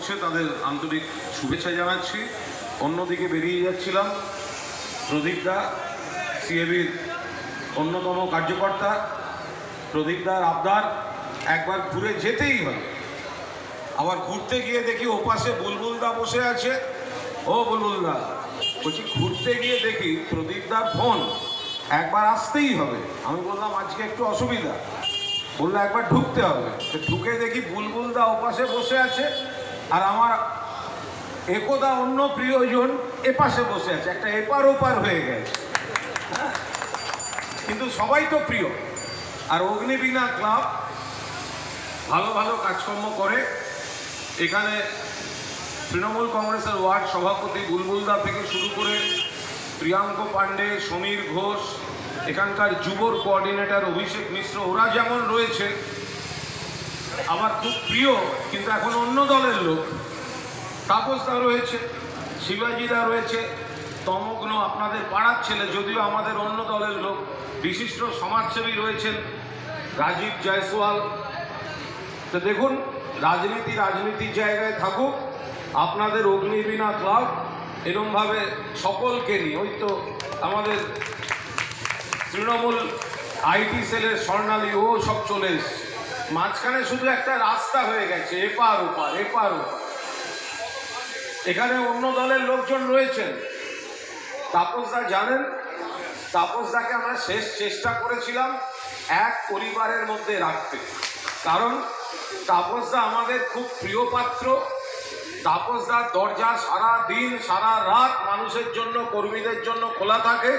করছে তাদের আন্তরিক শুভেচ্ছা জানাচ্ছি। অন্যদিকে বেরিয়ে যাচ্ছিলাম, প্রদীপদা সিএবির অন্যতম কার্যকর্তা, প্রদীপদার আবদার একবার ঘুরে যেতেই হবে। আবার ঘুরতে গিয়ে দেখি ওপাশে বুলবুলদা বসে আছে। ও বুলবুলদা, বলছি ঘুরতে গিয়ে দেখি প্রদীপদার ফোন, একবার আসতেই হবে। আমি বললাম আজকে একটু অসুবিধা। বললো একবার ঢুকতে হবে। ঢুকে দেখি বুলবুলদা ওপাশে বসে আছে, আর আমার একদা অন্য প্রিয়জন এপাশে বসে আছে। একটা এপার ওপার হয়ে গেছে। হ্যাঁ, কিন্তু সবাই তো প্রিয়। আর অগ্নিবীণা ক্লাব ভালো ভালো কাজকর্ম করে। এখানে তৃণমূল কংগ্রেসের ওয়ার্ড সভাপতি বুলবুলদা থেকে শুরু করে প্রিয়াঙ্ক পাণ্ডে, সমীর ঘোষ, এখানকার যুবর কোঅর্ডিনেটর অভিষেক মিশ্র, ওরা যেমন রয়েছে আমার খুব প্রিয় কিন্তু এখন অন্য দলের লোক, তাপসদা রয়েছে, শিবাজিদা রয়েছে, তমগ্ন আপনাদের পাড়ার ছেলে যদিও আমাদের অন্য দলের লোক, বিশিষ্ট সমাজসেবী রয়েছেন রাজীব জয়সওয়াল। তো দেখুন, রাজনীতির জায়গায় থাকুক, আপনাদের অগ্নিবীণা ক্লাব এরমভাবে সকলকে নিয়ে, ওই তো আমাদের তৃণমূল আইটি সেলের স্বর্ণালী, ও সব চলে এসছে। মাঝখানে শুধু একটা রাস্তা হয়ে গেছে, এপার ওপার এপার ওপার। এখানে অন্য দলের লোকজন রয়েছেন। তাপসদা জানেন, তাপসদাকে আমরা শেষ চেষ্টা করেছিলাম এক পরিবারের মধ্যে রাখতে, কারণ তাপসদা আমাদের খুব প্রিয় পাত্র। তাপসদার দরজা সারা দিন সারা রাত মানুষের জন্য, কর্মীদের জন্য খোলা থাকে।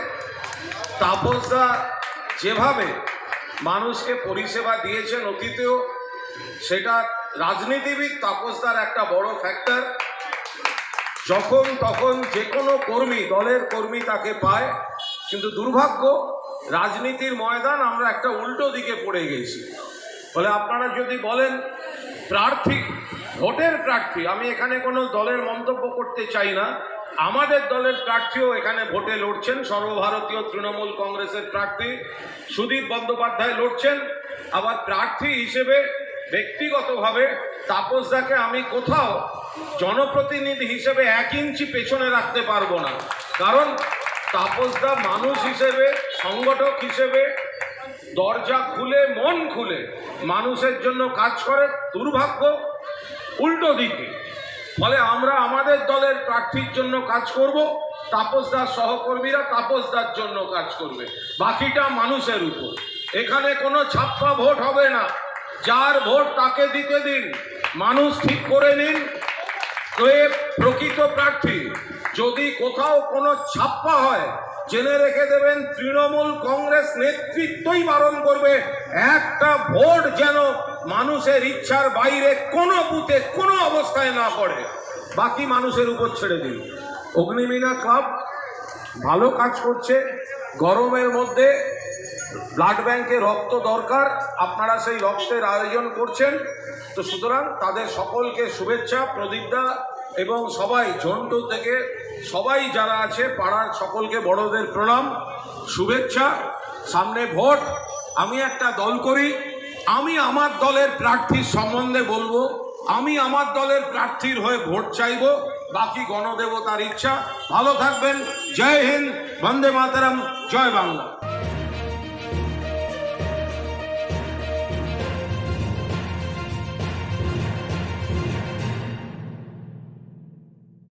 তাপসদা যেভাবে মানুষকে পরিষেবা দিয়েছেন অতীতেও, সেটা রাজনীতিবিদ তাপসদার একটা বড় ফ্যাক্টর। যখন তখন যে কোনো কর্মী, দলের কর্মী তাকে পায়। কিন্তু দুর্ভাগ্য, রাজনীতির ময়দান আমরা একটা উল্টো দিকে পড়ে গেছি। বলে আপনারা যদি বলেন প্রার্থী, ভোটের প্রার্থী, আমি এখানে কোনো দলের মন্তব্য করতে চাই না, আমাদের দলের প্রার্থীও এখানে ভোটে লড়ছেন। সর্বভারতীয় তৃণমূল কংগ্রেসের প্রার্থী সুদীপ বন্দ্যোপাধ্যায় লড়ছেন। আবার প্রার্থী হিসেবে ব্যক্তিগতভাবে তাপসদাকে আমি কোথাও জনপ্রতিনিধি হিসেবে 1 ইঞ্চি পেছনে রাখতে পারবো না, কারণ তাপসদা মানুষ হিসেবে, সংগঠক হিসেবে দরজা খুলে, মন খুলে মানুষের জন্য কাজ করে। দুর্ভাগ্য উল্টো দিকে। ফলে আমরা আমাদের দলের প্রার্থীর জন্য কাজ করব, তাপসদার সহকর্মীরা তাপসদার জন্য কাজ করবে, বাকিটা মানুষের উপর। এখানে কোনো ছাপ্পা ভোট হবে না। যার ভোট তাকে দিতে দিন, মানুষ ঠিক করে নিন কে প্রকৃত প্রার্থী। যদি কোথাও কোনো ছাপ্পা হয়, জেনে রেখে দেবেন তৃণমূল কংগ্রেস নেতৃত্বই বারণ করবে একটা ভোট যেন মানুষের ইচ্ছার বাইরে কোনো বুথে কোনো অবস্থায় না পড়ে। বাকি মানুষের উপর ছেড়ে দিন। অগ্নিবীণা ক্লাব ভালো কাজ করছে। গরমের মধ্যে ব্লাড ব্যাংকে রক্ত দরকার, আপনারা সেই রক্তের আয়োজন করছেন। তো সুতরাং তাদের সকলকে শুভেচ্ছা। প্রদীপদা এবং সবাই, ঝন্টু থেকে সবাই যারা আছে পাড়ার সকলকে বড়দের প্রণাম, শুভেচ্ছা। সামনে ভোট, আমি একটা দল করি, আমি আমার দলের প্রার্থীর সম্বন্ধে বলবো, আমি আমার দলের প্রার্থীর হয়ে ভোট চাইব, বাকি গণদেবতার ইচ্ছা। ভালো থাকবেন। জয় হিন্দ, বন্দে মাতরম, জয় বাংলা।